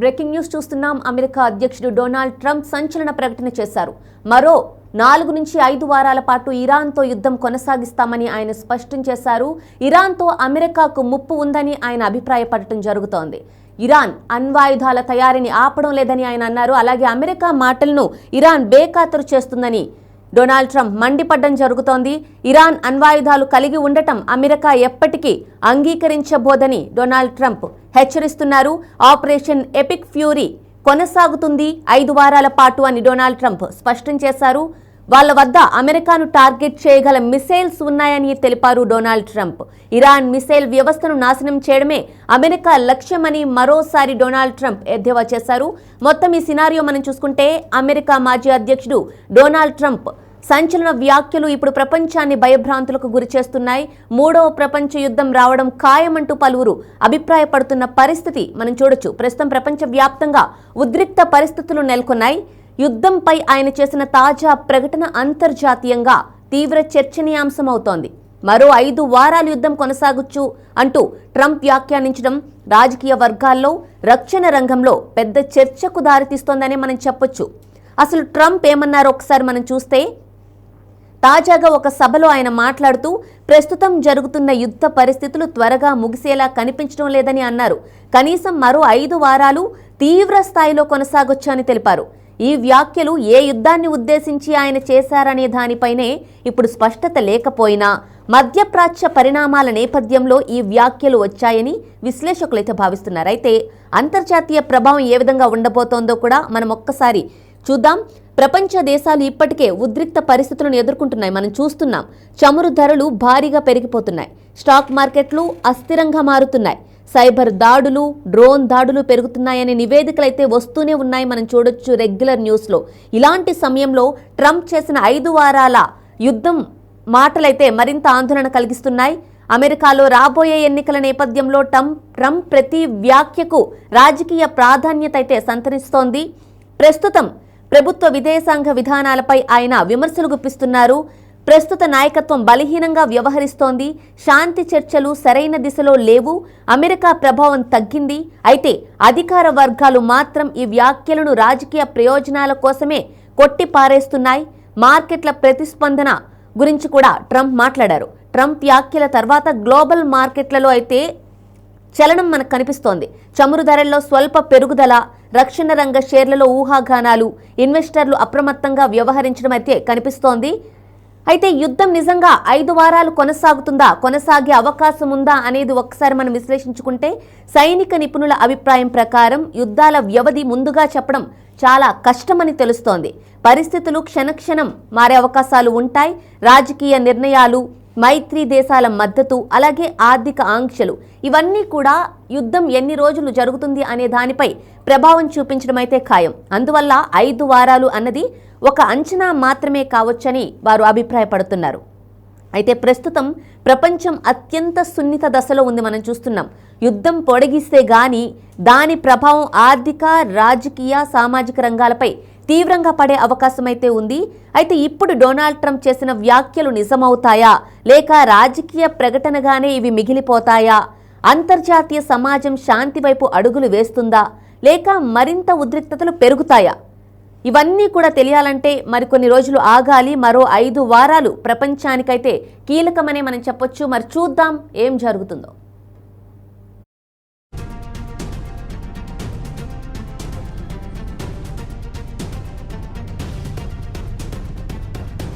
Breaking news చూస్తున్నాం. America అధ్యక్షుడు Donald Trump సంచలన ప్రకటన చేశారు. మరో 4 నుంచి 5 వారాల పాటు ఇరాన్తో యుద్ధం కొనసాగిస్తామని ఆయన స్పష్టం చేశారు. ఇరాన్తో అమెరికాకు ముప్పు ఉందని ఆయన అభిప్రాయపడటం జరుగుతోంది. ఇరాన్ అణ్వాయుధాల తయారీని ఆపడం లేదని ఆయన అన్నారు. అలాగే అమెరికా మాటలను ఇరాన్ బేఖాతరు చేస్తుందని డొనాల్డ్ ట్రంప్ మండిపడడం జరుగుతోంది. ఇరాన్ అణ్వాయుధాలు కలిగి ఉండటం అమెరికా ఎప్పటికీ అంగీకరించబోదని డొనాల్డ్ ట్రంప్ హెచ్చరిస్తున్నారు. ఆపరేషన్ ఎపిక్ ఫ్యూరీ కొనసాగుతుంది 5 వారాల పాటు అని డొనాల్డ్ ట్రంప్ స్పష్టం చేశారు. వాళ్ళ వద్ద అమెరికాను టార్గెట్ చేయగల మిసైల్స్ ఉన్నాయని తెలిపారు డొనాల్డ్ ట్రంప్. ఇరాన్ మిసైల్ వ్యవస్థను నాశనం చేయడమే అమెరికా లక్ష్యమని మరోసారి డొనాల్డ్ ట్రంప్ ఎద్దేవా చేశారు. మొత్తం ఈ సినారియో మనం చూసుకుంటే అమెరికా మాజీ అధ్యక్షుడు డొనాల్డ్ ట్రంప్ సంచలన వ్యాఖ్యలు ఇప్పుడు ప్రపంచాన్ని భయభ్రాంతులకు గురిచేస్తున్నాయి. 3వ ప్రపంచ యుద్ధం రావడం ఖాయమంటూ పలువురు అభిప్రాయపడుతున్న పరిస్థితి మనం చూడొచ్చు. ప్రస్తుతం ప్రపంచ వ్యాప్తంగా ఉద్రిక్త పరిస్థితులు నెలకొన్నాయి. యుద్ధంపై ఆయన చేసిన తాజా ప్రకటన అంతర్జాతీయంగా తీవ్ర చర్చనీయాంశమవుతోంది. మరో 5 వారాలు యుద్ధం కొనసాగొచ్చు అంటూ ట్రంప్ వ్యాఖ్యానించడం రాజకీయ వర్గాల్లో రక్షణ రంగంలో పెద్ద చర్చకు దారితీస్తోందనే మనం చెప్పొచ్చు. అసలు ట్రంప్ ఏమన్నారో ఒకసారి మనం చూస్తే, తాజాగా ఒక సభలో ఆయన మాట్లాడుతూ ప్రస్తుతం జరుగుతున్న యుద్ధ పరిస్థితులు త్వరగా ముగిసేలా కనిపించడం లేదని అన్నారు. కనీసం మరో 5 వారాలు తీవ్ర స్థాయిలో కొనసాగొచ్చు అని తెలిపారు. ఈ వ్యాఖ్యలు ఏ యుద్ధాన్ని ఉద్దేశించి ఆయన చేశారనే దానిపైనే ఇప్పుడు స్పష్టత లేకపోయినా మధ్యప్రాచ్య పరిణామాల నేపథ్యంలో ఈ వ్యాఖ్యలు వచ్చాయని విశ్లేషకులైతే భావిస్తున్నారు. అయితే అంతర్జాతీయ ప్రభావం ఏ విధంగా ఉండబోతోందో కూడా మనం ఒక్కసారి చూద్దాం. ప్రపంచ దేశాలు ఇప్పటికే ఉద్రిక్త పరిస్థితులను ఎదుర్కొంటున్నాయి. మనం చూస్తున్నాం. చమురు ధరలు భారీగా పెరిగిపోతున్నాయి. స్టాక్ మార్కెట్లు అస్థిరంగా మారుతున్నాయి. సైబర్ దాడులు, డ్రోన్ దాడులు పెరుగుతున్నాయనే నివేదికలు అయితే వస్తూనే ఉన్నాయి. మనం చూడొచ్చు రెగ్యులర్ న్యూస్లో. ఇలాంటి సమయంలో ట్రంప్ చేసిన 5 వారాల యుద్ధం మాటలైతే మరింత ఆందోళన కలిగిస్తున్నాయి. అమెరికాలో రాబోయే ఎన్నికల నేపథ్యంలో ట్రంప్ ప్రతి వ్యాఖ్యకు రాజకీయ ప్రాధాన్యత అయితే సంతరిస్తోంది. ప్రస్తుతం ప్రభుత్వ విదేశాంగ విధానాలపై ఆయన విమర్శలు గుప్పిస్తున్నారు. ప్రస్తుత నాయకత్వం బలహీనంగా వ్యవహరిస్తోంది. శాంతి చర్చలు సరైన దిశలో లేవు. అమెరికా ప్రభావం తగ్గింది. అయితే అధికార వర్గాలు మాత్రం ఈ వ్యాఖ్యలను రాజకీయ ప్రయోజనాల కోసమే కొట్టి పారేస్తున్నాయి. మార్కెట్ల ప్రతిస్పందన గురించి కూడా ట్రంప్ మాట్లాడారు. ట్రంప్ వ్యాఖ్యల తర్వాత గ్లోబల్ మార్కెట్లలో అయితే చలనం మనకు కనిపిస్తోంది. చమురు ధరల్లో స్వల్ప పెరుగుదల, రక్షణ రంగ షేర్లలో ఊహాగానాలు, ఇన్వెస్టర్లు అప్రమత్తంగా వ్యవహరించడం అయితే కనిపిస్తోంది. అయితే యుద్ధం నిజంగా 5 వారాలు కొనసాగుతుందా, కొనసాగే అవకాశం ఉందా అనేది ఒకసారి మనం విశ్లేషించుకుంటే, సైనిక నిపుణుల అభిప్రాయం ప్రకారం యుద్ధాల వ్యవధి ముందుగా చెప్పడం చాలా కష్టమని తెలుస్తోంది. పరిస్థితులు క్షణక్షణం మారే అవకాశాలు ఉంటాయి. రాజకీయ నిర్ణయాలు, మైత్రి దేశాల మద్దతు, అలాగే ఆర్థిక ఆంక్షలు ఇవన్నీ కూడా యుద్ధం ఎన్ని రోజులు జరుగుతుంది అనే దానిపై ప్రభావం చూపించడం అయితే ఖాయం. అందువల్ల 5 వారాలు అన్నది ఒక అంచనా మాత్రమే కావచ్చని వారు అభిప్రాయపడుతున్నారు. అయితే ప్రస్తుతం ప్రపంచం అత్యంత సున్నిత దశలో ఉంది. మనం చూస్తున్నాం. యుద్ధం పొడిగిస్తే గానీ దాని ప్రభావం ఆర్థిక, రాజకీయ, సామాజిక రంగాలపై తీవ్రంగా పడే అవకాశం అయితే ఉంది. అయితే ఇప్పుడు డొనాల్డ్ ట్రంప్ చేసిన వ్యాఖ్యలు నిజమవుతాయా, లేక రాజకీయ ప్రకటనగానే ఇవి మిగిలిపోతాయా? అంతర్జాతీయ సమాజం శాంతి వైపు అడుగులు వేస్తుందా, లేక మరింత ఉద్రిక్తతలు పెరుగుతాయా? ఇవన్నీ కూడా తెలియాలంటే మరికొన్ని రోజులు ఆగాలి. మరో 5 వారాలు ప్రపంచానికైతే కీలకమనే మనం చెప్పొచ్చు. మరి చూద్దాం ఏం జరుగుతుందో.